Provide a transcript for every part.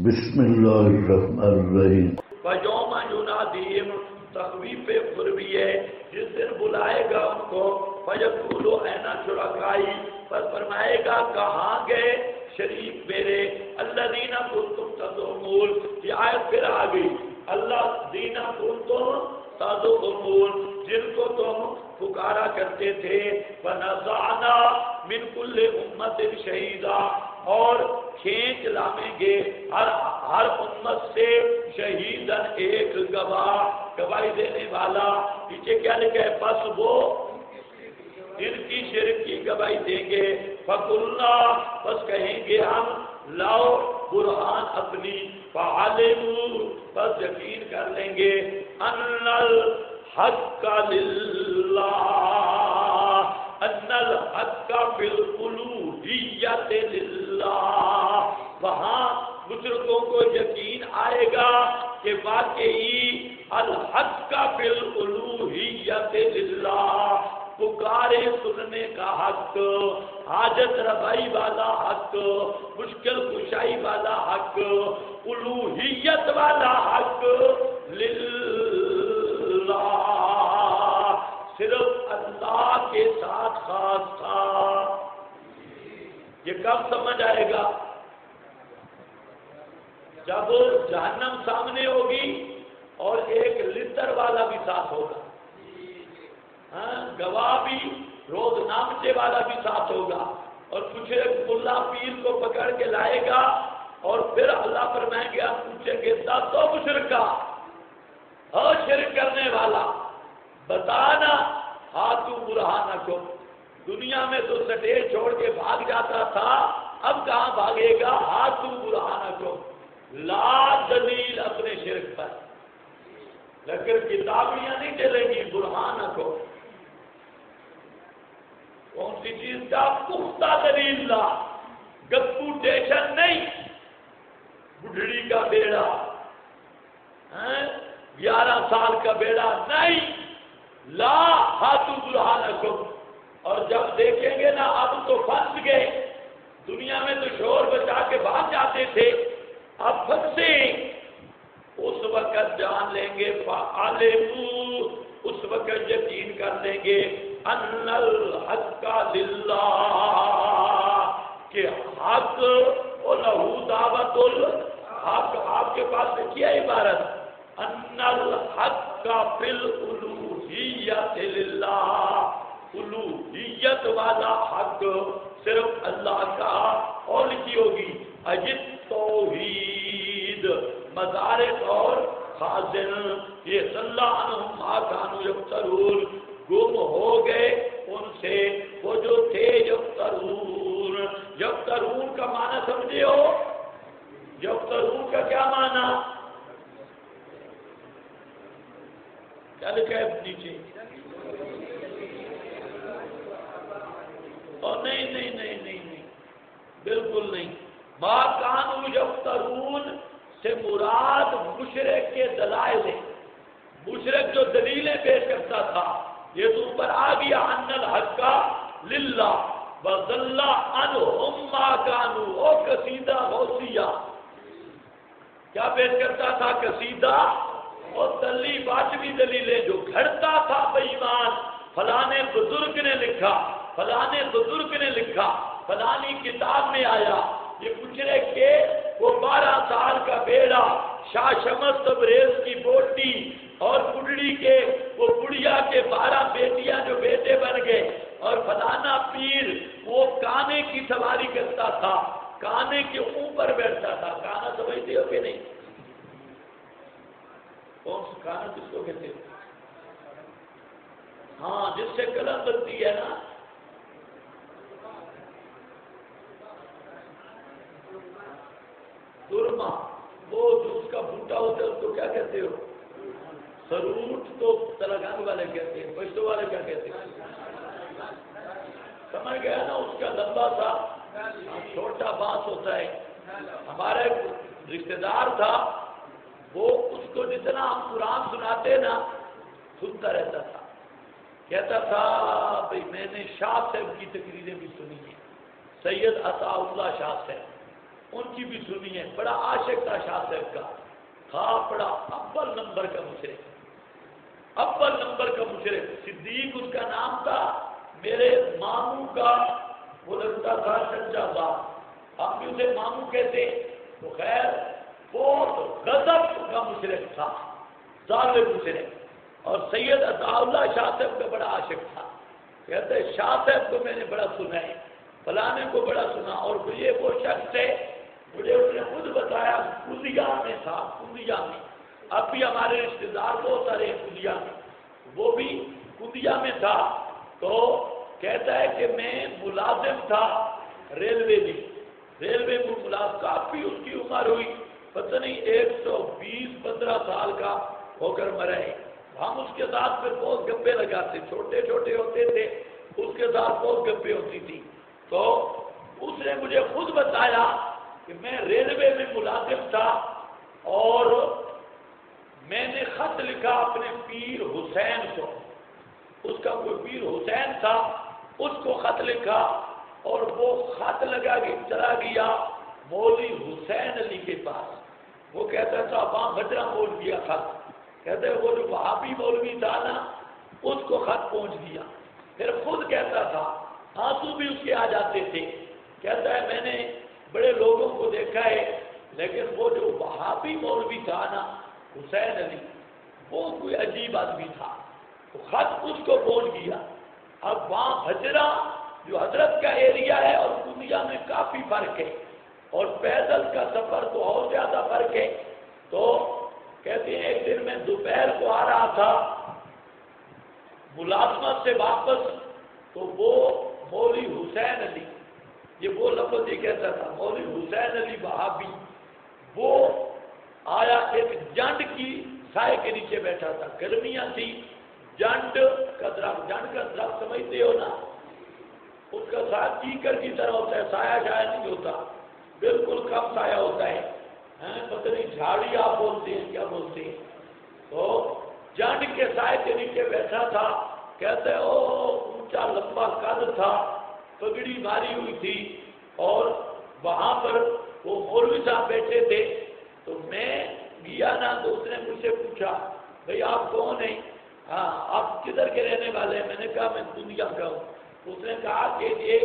بسم اللہ الرحمن الرحیم۔ فَيَوْمَ يُنَادِيهِمْ تخویف قربی ہے، جس دن بلائے گا ان کو، فَيَقُولُ أَيْنَ شُرَكَائِي، پر فرمائے گا کہاں گئے شریک میرے، الَّذِينَ كُنتُمْ تَزْعُمُونَ، یہ آیت پھر آ گئی، الَّذِينَ كُنتُمْ تَزْعُمُونَ، جن کو تم پکارا کرتے تھے، وَنَزَعْنَا مِنْ كُلِّ أُمَّةٍ شَهِيدًا، اور کھینچ لائیں گے ہر امت سے شہیدن ایک گواہ، گواہی دینے والا۔ پیچھے کیا لکھا ہے؟ بس وہ ان کی شرک کی گواہی دیں گے، فَقُلْنَا، بس کہیں گے ہم، لاؤ برہان اپنی، فَعَلِمُوا، بس یقین کر لیں گے، أَنَّ الْحَقَّ لِلَّهِ، أَنَّ الْحَقَّ فِي الْأُلُوهِيَّةِ لِلَّهِ، وہاں مشرکوں کو یقین آئے گا کہ واقعی الحق فی الالوہیت للہ، پکارے سننے کا حق، حاجت روائی والا حق، مشکل کشائی والا حق، الوہیت والا حق للہ، صرف اللہ کے ساتھ خاص تھا۔ یہ کب سمجھ آئے گا؟ جب جہنم سامنے ہوگی اور ایک لتر والا بھی ساتھ ہوگا، گواہ بھی، روز نامچے والا بھی ساتھ ہوگا، اور مشرک ملا پیر کو پکڑ کے لائے گا، اور پھر اللہ فرمائیں گے، ہم پوچھیں گے تو مشرکا، اور شرک کرنے والا بتانا، ہاتھو برہانکم، دنیا میں تو سٹیج چھوڑ کے بھاگ جاتا تھا، اب کہاں بھاگے گا؟ ہاتھو برہانکم، لا دلیل اپنے شرک پر، لیکن کتابیاں نہیں چلیں گی، برہانکم، کون سی چیز کا؟ پختہ دلیل لا، گپوٹیشن نہیں، بڈھڑی کا بیڑا، 11 سال کا بیڑا نہیں، لا ہاتھو برہانکم، اور جب دیکھیں گے نا اب تو پھنس گئے، دنیا میں تو شور بچا کے بھاگ جاتے تھے، اب پھنسے، اس وقت جان لیں گے، فَعَلِمُوا، اس وقت یقین کر لیں گے، أَنَّ الْحَقَّ لِلَّهِ، کہ حق وَلَهُ دَعْوَةُ الْحَقِّ، آپ کے پاس لکھی ہے عبارت، أَنَّ الْحَقَّ فِي الْأُلُوهِيَّةِ لِلَّهِ، الوہیت والا حق صرف اللہ کا، اور لکھی ہوگی اجت توحید، مدارک اور خازن، یہ صلی اللہ عنہم ما کانوا یفترون، گم ہو گئے ان سے وہ جو تھے یفترون۔ یفترون کا معنی سمجھے ہو؟ یفترون کا کیا معنی؟ کیا لکھا ہے نیچے؟ اور نہیں نہیں نہیں نہیں نہیں، بالکل نہیں، ما کانوا یفترون سے مراد مشرک کے دلائل ہے، مشرک جو دلیلیں پیش کرتا تھا، یہ تو اوپر آ گیا، ان الحق للہ وضل عنہم ما کانوا، او قصیدہ غوثیہ کیا پیش کرتا تھا؟ قصیدہ اور دلی باجوی دلیلیں جو گھڑتا تھا بے ایمان، فلانے بزرگ نے لکھا، فلانے بزرگ نے لکھا، فلانی کتاب میں آیا، یہ مشرک کے وہ 12 سال کا بیڑا، شاہ شمس تبریز کی بوٹی، اور بڑھڑی کے وہ بڑھیا کے 12 بیٹیاں جو بیٹے بن گئے، اور فلانا پیر وہ کانے کی سواری کرتا تھا، کانے کے اوپر بیٹھتا تھا، کانا سمجھتے ہو کہ نہیں؟ کون سا کانا کس کو کہتے ہیں؟ ہاں، جس سے قلم بنتی ہے نا، سرما، وہ جس کا بوٹا ہوتا ہے اس کو کیا کہتے ہو؟ سروٹ تو تلنگانہ والے کہتے ہیں، پشتو والے کیا کہتے ہیں؟ سمجھ گیا نا، اس کا لمبا سا چھوٹا بانس ہوتا ہے۔ ہمارا ایک رشتے دار تھا، وہ اس کو جتنا ہم قرآن سناتے نا سنتا رہتا تھا، کہتا تھا بھئی میں نے شاہ صاحب کی تقریریں بھی سنی ہیں، سید عطا اللہ شاہ صاحب، ان کی بھی سنی ہے، بڑا عاشق تھا شاہ صاحب کا، تھا بڑا اول نمبر کا مشرک، اول نمبر کا مشرک، صدیق اس کا نام تھا، میرے ماموں کا وہ لگتا تھا چچا صاحب، ہم بھی اسے ماموں کہتے، تو خیر بہت غضب کا مشرک تھا، ظالم مشرک، اور سید عطا اللہ شاہ صاحب کا بڑا عاشق تھا، کہتے شاہ صاحب کو میں نے بڑا سنا ہے، فلانے کو بڑا سنا، اور یہ وہ شخص ہے، مجھے اس نے خود بتایا کندیا میں تھا، کندیا میں، اب بھی ہمارے رشتے دار بہت سارے ہیں کندیا میں، وہ بھی کندیا میں تھا، تو کہتا ہے کہ میں ملازم تھا ریلوے میں، ریلوے میں ملازم، کافی اس کی عمر ہوئی، پتہ نہیں 120-15 سال کا ہو کر مرا ہے، ہم اس کے ساتھ پھر بہت گپے لگاتے، چھوٹے چھوٹے ہوتے تھے، اس کے ساتھ بہت گپے ہوتی تھی، تو اس نے مجھے خود بتایا کہ میں ریلوے میں ملازم تھا، اور میں نے خط لکھا اپنے پیر حسین کو، اس کا کوئی پیر حسین تھا، اس کو خط لکھا، اور وہ خط لگا کے چلا گیا مولوی حسین علی کے پاس، وہ کہتا تھا وہاں بجرا بول گیا خط، کہتے وہ جو وہابی مولوی تھا نا، اس کو خط پہنچ گیا، پھر خود کہتا تھا، آنسو بھی اس کے آ جاتے تھے، کہتا ہے میں نے بڑے لوگوں کو دیکھا ہے، لیکن وہ جو وہابی مولوی تھا نا حسین علی، وہ کوئی عجیب آدمی تھا، تو خط اس کو پہنچ گیا، اب وہاں بجرا جو حضرت کا ایریا ہے اور دنیا میں کافی فرق ہے، اور پیدل کا سفر تو اور زیادہ فرق ہے، تو کہتے ہیں ایک دن میں دوپہر کو آ رہا تھا ملازمت سے واپس، تو وہ مولوی حسین علی، یہ وہ لفظ ہی کہتا تھا مولوی حسین علی وہابی، وہ آیا، ایک جنڈ کی سائے کے نیچے بیٹھا تھا، گرمیاں تھی، جنڈ کا درخت سمجھتے ہو نا، اس کا سایہ چیکر کی طرح ہوتا ہے، سایہ شاید نہیں ہوتا، بالکل کم سایہ ہوتا ہے، پتہ نہیں جھاڑی آپ بولتے ہیں کیا بولتے ہیں، تو جنڈ کے سائے کے نیچے بیٹھا تھا، کہتے ہیں او اونچا لمبا قد تھا، پگڑی ماری ہوئی تھی، اور وہاں پر وہ مولوی صاحب بیٹھے تھے، تو میں گیا نا، تو اس نے مجھ سے پوچھا بھئی آپ کون ہیں، ہاں آپ کدھر کے رہنے والے ہیں، میں نے کہا میں دنیا کا ہوں، اس نے کہا کہ یہ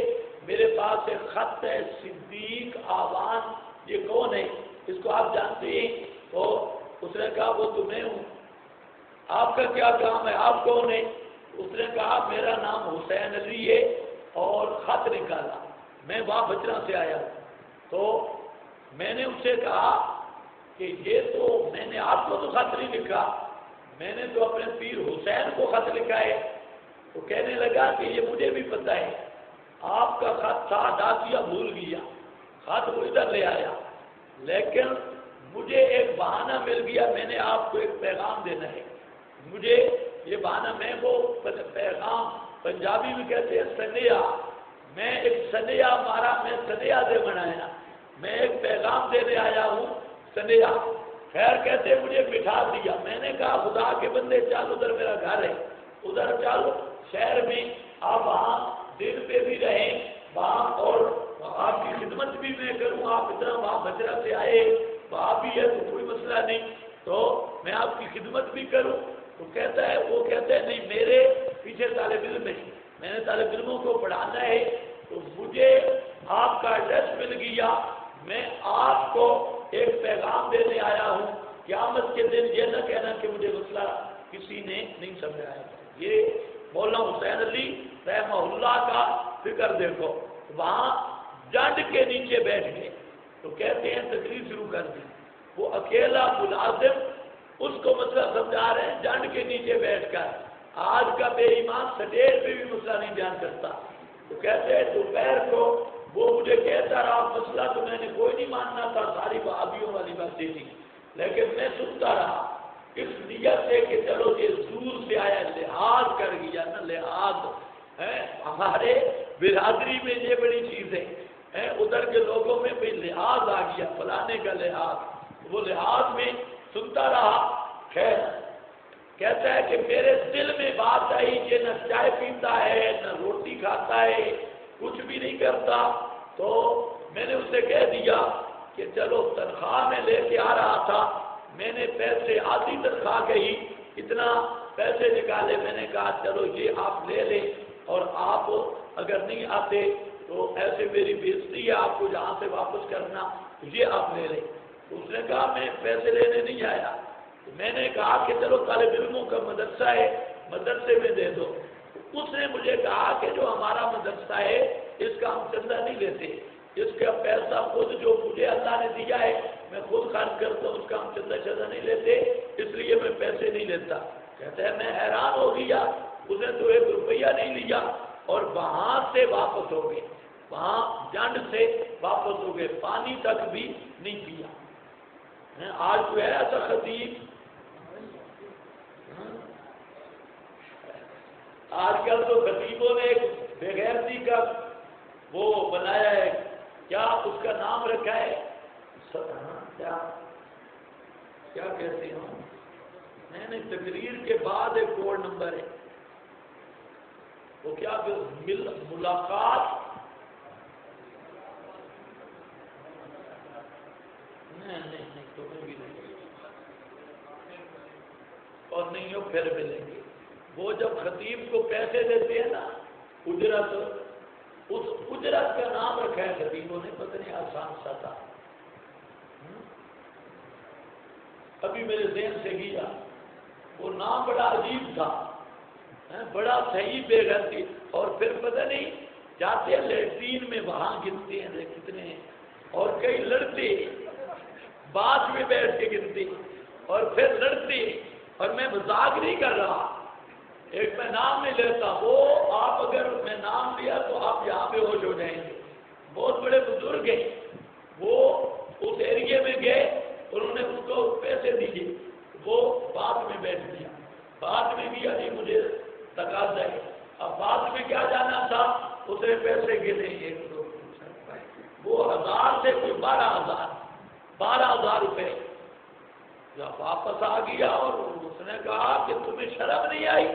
میرے پاس ایک خط ہے صدیق آوان، یہ کون ہے، اس کو آپ جانتے ہیں، تو اس نے کہا وہ تو میں ہوں، آپ کا کیا کام ہے، آپ کون ہیں، اس نے کہا میرا نام حسین علی ہے، اور خط نکالا، میں وہاں بجرا سے آیا ہوں، تو میں نے اس سے کہا کہ یہ تو میں نے آپ کو تو خط نہیں لکھا، میں نے تو اپنے پیر حسین کو خط لکھا ہے، تو کہنے لگا کہ یہ مجھے بھی پتہ ہے، آپ کا خط تھا ڈاکیا بھول گیا، خط وہ ادھر لے آیا، لیکن مجھے ایک بہانہ مل گیا، میں نے آپ کو ایک پیغام دینا ہے، مجھے یہ بہانہ، میں وہ پیغام پنجابی میں کہتے ہیں سنیا، میں ایک سنیا مارا، میں سنیا دے بنایا، میں ایک پیغام دینے آیا ہوں سنیا، خیر کہتے مجھے بٹھا دیا، میں نے کہا خدا کے بندے چل ادھر میرا گھر ہے، ادھر چل شہر میں، آپ وہاں دن پہ بھی رہیں وہاں، اور آپ کی خدمت بھی میں کروں، آپ اتنا وہاں بجرا سے آئے، وہاں بھی ہے تو کوئی مسئلہ نہیں، تو میں آپ کی خدمت بھی کروں، تو کہتا ہے وہ کہتا ہے نہیں میرے پیچھے طالب علم ہے، میں نے طالب علموں کو پڑھانا ہے، تو مجھے آپ کا ایڈریس مل گیا، میں آپ کو ایک پیغام دینے آیا ہوں، قیامت کے دن یہ نہ کہنا کہ مجھے مسئلہ کسی نے نہیں سمجھایا، یہ مولانا حسین علی رحمہ اللہ کا فکر دیکھو، وہاں جنڈ کے نیچے بیٹھ گئے، تو کہتے ہیں تقریر شروع کر دی، وہ اکیلا ملازم اس کو مسئلہ سمجھا رہے ہیں جنڈ کے نیچے بیٹھ کر، آج کا بے ایمان سٹیج پہ بھی مسئلہ نہیں بیان کرتا، تو کہتے ہیں دوپہر کو وہ مجھے کہتا رہا، مسئلہ تو میں نے کوئی نہیں ماننا تھا، ساری وہابیوں والی باتیں تھی، لیکن میں سنتا رہا اس نیت سے کہ چلو یہ دور سے آیا، لحاظ کر گیا نا، لحاظ ہے ہمارے برادری میں یہ بڑی چیز ہے، ادھر کے لوگوں میں بھی لحاظ آ گیا، فلانے کا لحاظ، وہ لحاظ میں سنتا رہا، خیر کہتا ہے کہ میرے دل میں بات آئی کہ نہ چائے پیتا ہے، نہ روٹی کھاتا ہے، کچھ بھی نہیں کرتا، تو میں نے اسے کہہ دیا کہ چلو تنخواہ میں لے کے آ رہا تھا، میں نے پیسے آدھی تنخواہ کے ہی اتنا پیسے نکالے، میں نے کہا چلو یہ آپ لے لیں، اور آپ اگر نہیں آتے تو ایسے میری بےزتی ہے، آپ کو جہاں سے واپس کرنا یہ آپ لے لیں۔ اس نے کہا میں پیسے لینے نہیں آیا۔ میں نے کہا کہ چلو طالب علموں کا مدرسہ ہے، مدرسے میں دے دو۔ اس نے مجھے کہا کہ جو ہمارا مدرسہ ہے اس کا ہم چندہ نہیں لیتے، اس کا پیسہ خود جو مجھے اللہ نے دیا ہے میں خود خرچ کرتا ہوں، اس کا ہم چندہ نہیں لیتے، اس لیے میں پیسے نہیں لیتا۔ کہتے ہیں میں حیران ہو گیا، اس نے تو 1 روپیہ نہیں لیا، اور وہاں سے واپس ہو گئے، وہاں جنڈ سے واپس ہو گئے، پانی تک بھی نہیں پیا۔ آج جو ہے ایسا خطیب، آج کل تو خطیبوں نے ایک بےغیرتی کا وہ بنایا ہے، کیا اس کا نام رکھا ہے، کیا کہتے ہیں، میں نے تقریر کے بعد ایک کوڈ نمبر ہے، وہ کیا ملاقات، نہیں تمہیں بھی نہیں، اور نہیں ہو پھر ملیں گے۔ وہ جب خطیب کو پیسے دیتے ہیں نا، اجرت، اس اجرت کا نام رکھا ہے خطیبوں نے، پتہ نہیں آسان سا تھا، ابھی میرے ذہن سے گیا، وہ نام بڑا عجیب تھا، بڑا صحیح بے غیرتی، اور پھر پتہ نہیں جاتے ہیں لیٹرین میں وہاں گنتے ہیں کتنے ہیں، اور کئی لڑتے بعد میں بیٹھ کے گنتے اور پھر لڑتے، اور میں مذاق نہیں کر رہا، ایک میں نام نہیں لیتا، وہ آپ اگر میں نام لیا تو آپ یہاں پہ ہوش ہو جائیں گے، بہت بڑے بزرگ ہیں، وہ اس ایریے میں گئے، انہوں نے اس کو پیسے دیے، وہ بعد میں بیٹھ گیا، بعد میں بھی ابھی مجھے تقاضا ہے، اب بعد میں کیا جانا تھا، اسے پیسے گنے 1 2 وہ 1000 سے کوئی 12,000 روپے، جب واپس آ گیا اور اس نے کہا کہ تمہیں شرم نہیں آئی،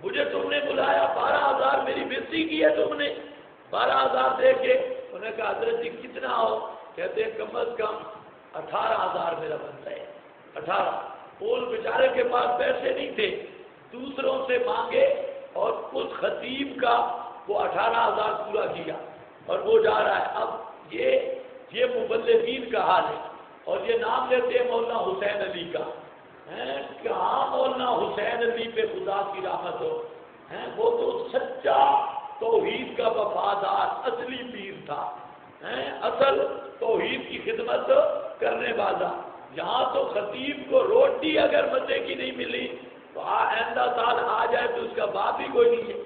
مجھے تم نے بلایا، 12,000 میری بےزتی کی ہے تم نے، 12,000 دے کے، انہوں نے کہا حضرت جی کتنا ہو، کہتے ہیں کم از کم 18,000 میرا بنتا ہے، 18۔ اس بیچارے کے پاس پیسے نہیں تھے، دوسروں سے مانگے، اور اس خطیب کا وہ 18,000 پورا کیا، اور وہ جا رہا ہے۔ اب یہ مبلغین کا حال ہے، اور یہ نام لیتے ہیں مولانا حسین علی کا، کہاں مولانا حسین علی پہ خدا کی رحمت ہو، وہ تو سچا توحید کا وفادار اصلی پیر تھا، اصل توحید کی خدمت کرنے والا۔ یہاں تو خطیب کو روٹی اگر مزے کی نہیں ملی تو آئندہ سال آ جائے تو اس کا باپ ہی کوئی نہیں ہے،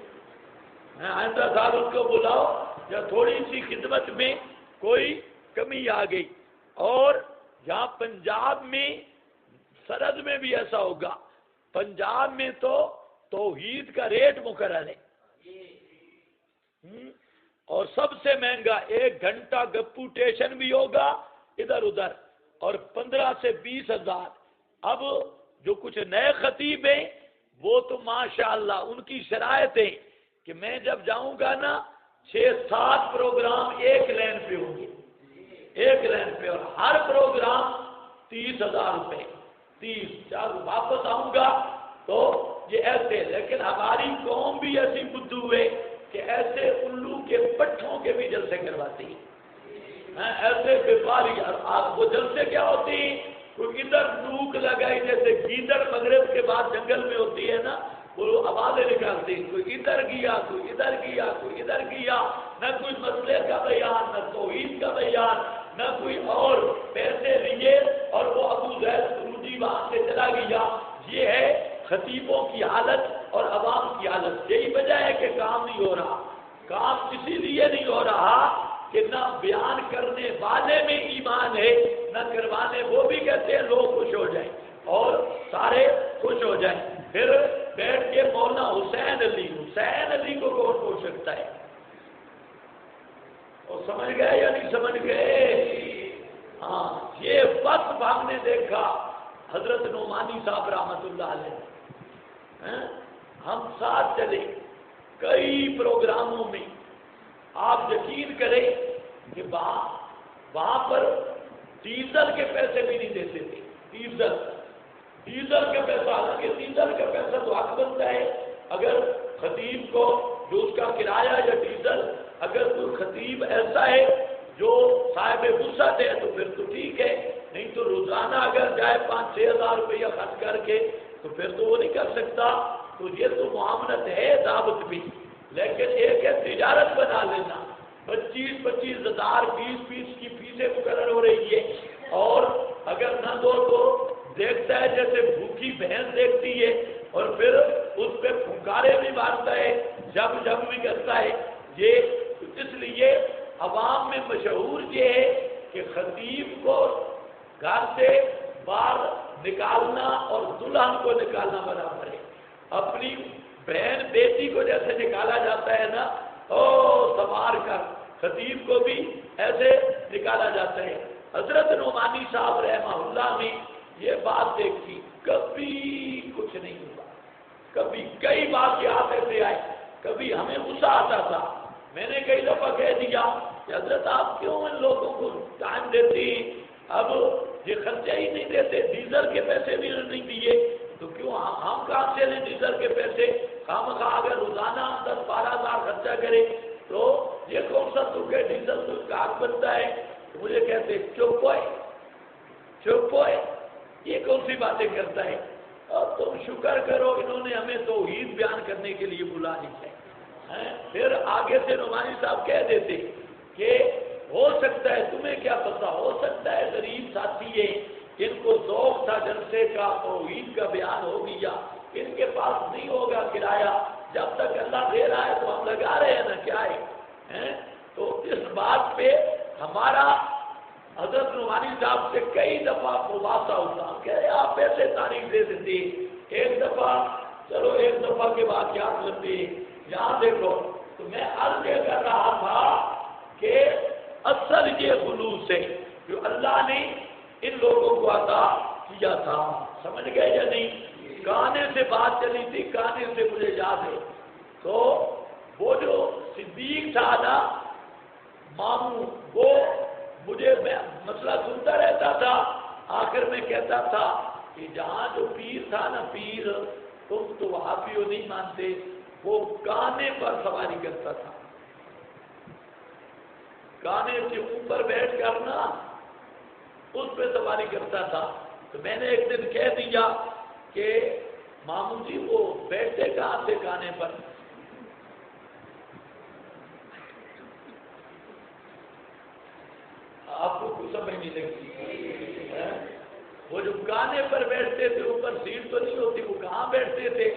آئندہ سال اس کو بلاؤ، یا تھوڑی سی خدمت میں کوئی کمی آ گئی۔ اور یہاں پنجاب میں سرحد میں بھی ایسا ہوگا، پنجاب میں تو توحید کا ریٹ مقرر ہے، اور سب سے مہنگا 1 گھنٹہ گپوٹیشن بھی ہوگا ادھر ادھر، اور 15 سے 20,000۔ اب جو کچھ نئے خطیب ہیں وہ تو ماشاءاللہ ان کی شرائط ہے کہ میں جب جاؤں گا نا 6-7 پروگرام ایک لائن پہ ہوں گے، ایک لائن پہ، اور ہر پروگرام 30,000 روپے، 30۔ جب واپس آؤں گا تو یہ ایسے، لیکن ہماری قوم بھی ایسی بدھو ہے کہ ایسے الو کے پٹھوں کے بھی جلسے کرواتی ہے، ایسے بیپاری، وہ جلسے کیا ہوتی ہیں، کوئی ادھر نوک لگائی جیسے گیدڑ مغرب کے بعد جنگل میں ہوتی ہے نا، وہ آوازیں نکالتے ہیں، کوئی ادھر گیا، کوئی ادھر گیا، کوئی ادھر گیا، نہ کوئی مسئلے کا بیان، نہ توحید کا بیان، نہ کوئی، اور پیسے لیے اور وہ ابو زید سروجی وہاں سے چلا گیا۔ یہ ہے خطیبوں کی حالت اور عوام کی حالت۔ یہی وجہ ہے کہ کام نہیں ہو رہا، کام اسی لیے نہیں ہو رہا کہ نہ بیان کرنے والے میں ایمان ہے، نہ کروانے، وہ بھی کہتے ہیں لوگ خوش ہو جائیں اور سارے خوش ہو جائیں، پھر بیٹھ کے مولانا حسین علی کو کون پوچھ سکتا ہے؟ اور سمجھ گئے یا نہیں سمجھ گئے؟ ہاں، یہ وقت ہم نے دیکھا حضرت نعمانی صاحب رحمت اللہ علیہ، ہم ساتھ چلے کئی پروگراموں میں، آپ یقین کریں کہ وہاں پر ڈیزل کے پیسے بھی نہیں دیتے تھے. ڈیزل کا پیسہ، حالانکہ ڈیزل کا پیسہ تو حق بنتا ہے اگر خطیب کو جو اس کا کرایہ یا ڈیزل، اگر کوئی خطیب ایسا ہے جو صاحب وسعت ہے تو پھر تو ٹھیک ہے، نہیں تو روزانہ اگر جائے 5-6 ہزار روپیہ خرچ کر کے تو پھر تو وہ نہیں کر سکتا. تو یہ تو معاملت ہے دعوت بھی، لیکن ایک ہے تجارت بنا لینا. 25-25 ہزار 20 کی فیسیں مقرر ہو رہی ہے، اور اگر نہ دو تو دیکھتا ہے جیسے بھوکی بھینس دیکھتی ہے، اور پھر اس پہ پھنکارے بھی مارتا ہے، جب بھی کرتا ہے. یہ اس لیے عوام میں مشہور یہ ہے کہ خطیب کو گھر سے باہر نکالنا اور دلہن کو نکالنا برابر ہے. اپنی بہن بیٹی کو جیسے نکالا جاتا ہے نا سوار کر، خطیب کو بھی ایسے نکالا جاتا ہے. حضرت نعمانی صاحب رحمہ اللہ نے یہ بات دیکھی، کبھی کچھ نہیں ہوا. کبھی کئی واقعات ایسے آئے، کبھی ہمیں غصہ آتا تھا. میں نے کئی دفعہ کہہ دیا کہ حضرت آپ کیوں ان لوگوں کو ٹائم دیتی، اب یہ خرچہ ہی نہیں دیتے، ڈیزل کے پیسے بھی نہیں دیے تو کیوں ہم کہاں سے لیں ڈیزل کے پیسے؟ خواہ اگر روزانہ 10-12 ہزار خرچہ کرے تو یہ کون سا دکھ ہے، ڈیزل تو اس کا حق بنتا ہے. تو مجھے کہتے چپ ہوئے، یہ کون سی باتیں کرتا ہے. اور تم شکر کرو انہوں نے ہمیں توحید بیان کرنے کے لیے بلا لیا ہے. پھر آگے سے نعمانی صاحب کہہ دیتے کہ ہو سکتا ہے، تمہیں کیا پتا، ہو سکتا ہے غریب ساتھی ہے، ان کو ذوق تھا جلسے کا، توحید کا بیان ہو گیا، ان کے پاس نہیں ہوگا کرایہ، جب تک اللہ دے رہا ہے تو ہم لگا رہے ہیں نا، کیا ہے. تو اس بات پہ ہمارا حضرت نعمانی صاحب سے کئی دفعہ مباحثہ ہوتا. ہم کہہ رہے آپ ایسے تاریخ دے دیتے، ایک دفعہ کے واقعات لگتے. یہاں دیکھو تو میں عرض یہ کر رہا تھا کہ اصل یہ خلوص ہے جو اللہ نے ان لوگوں کو عطا کیا تھا. سمجھ گئے یا نہیں؟ گانے سے بات چلی تھی، گانے سے مجھے یاد ہے. تو وہ جو صدیق تھا نا ماموں، وہ مجھے مسئلہ سنتا رہتا تھا. آخر میں کہتا تھا کہ جہاں جو پیر تھا نا، پیر تم تو وہابیوں نہیں مانتے، وہ گانے پر سواری کرتا تھا. گانے کے اوپر بیٹھ کر نا اس پہ سواری کرتا تھا. تو میں نے ایک دن کہہ دیا کہ ماموں جی وہ بیٹھتے کہاں سے گانے پر؟ آپ کو کچھ سمجھ نہیں لگتی. وہ جو گانے پر بیٹھتے تھے، اوپر سیٹ تو نہیں ہوتی، وہ کہاں بیٹھتے تھے؟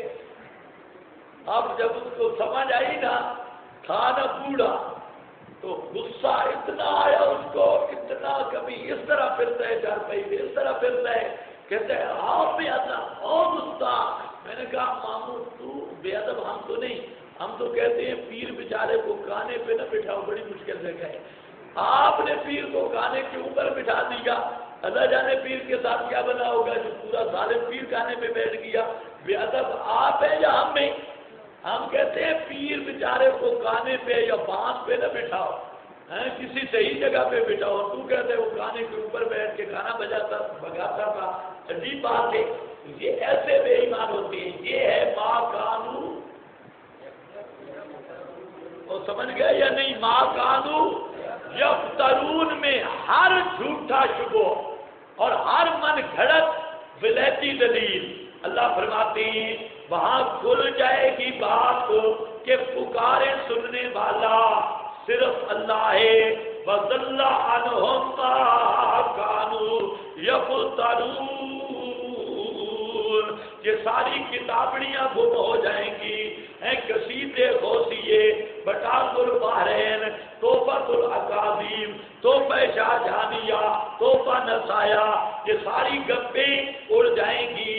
اب جب اس کو سمجھ آئی نا، تھا نا بوڑھا، تو غصہ اتنا آیا اس کو، اتنا کبھی اس طرح پھرتا ہے چارپائی پہ، اس طرح پھرتا ہے، کہتے ہیں آپ بے ادب اور گستاخ. میں نے کہا ماموں تو بے ادب ہم تو نہیں، ہم تو کہتے ہیں پیر بیچارے کو گانے پہ نہ بٹھاؤ، بڑی مشکل جگہ ہے. آپ نے پیر کو گانے کے اوپر بٹھا دیا. اللہ جانے پیر کے ساتھ کیا بنا ہوگا جو پورا ظالم پیر گانے پہ بیٹھ گیا. بے ادب آپ ہیں یا ہم میں؟ ہم کہتے ہیں پیر بیچارے کو گانے پہ یا بانس پہ نہ بٹھاؤ، کسی صحیح جگہ پہ بٹھاؤ. تو کہتے ہیں وہ گانے کے اوپر بیٹھ کے گانا بگاتا تھا. عجیب بات ہے. یہ ایسے بے ایمان ہوتے ہیں. یہ ہے ماں کانو، اور سمجھ گئے یا نہیں؟ ماں کانو یفترون میں ہر جھوٹا شبہ اور ہر من گھڑت ولایتی دلیل. اللہ فرماتے ہیں وہاں کھل جائے گی بات کہ پکارے سننے والا صرف اللہ ہے. وَضَلَّ عَنْهُمْ مَا كَانُوا يَفْتَرُونَ. یہ ساری کتابڑیاں گم ہو جائیں گی. قصیدے غوثیے، بٹاغر بحرین، تحفۃ الاکاذیب، تحفہ شاہ جہانیہ، تحفہ نسایا، یہ ساری گپیں اڑ جائیں گی.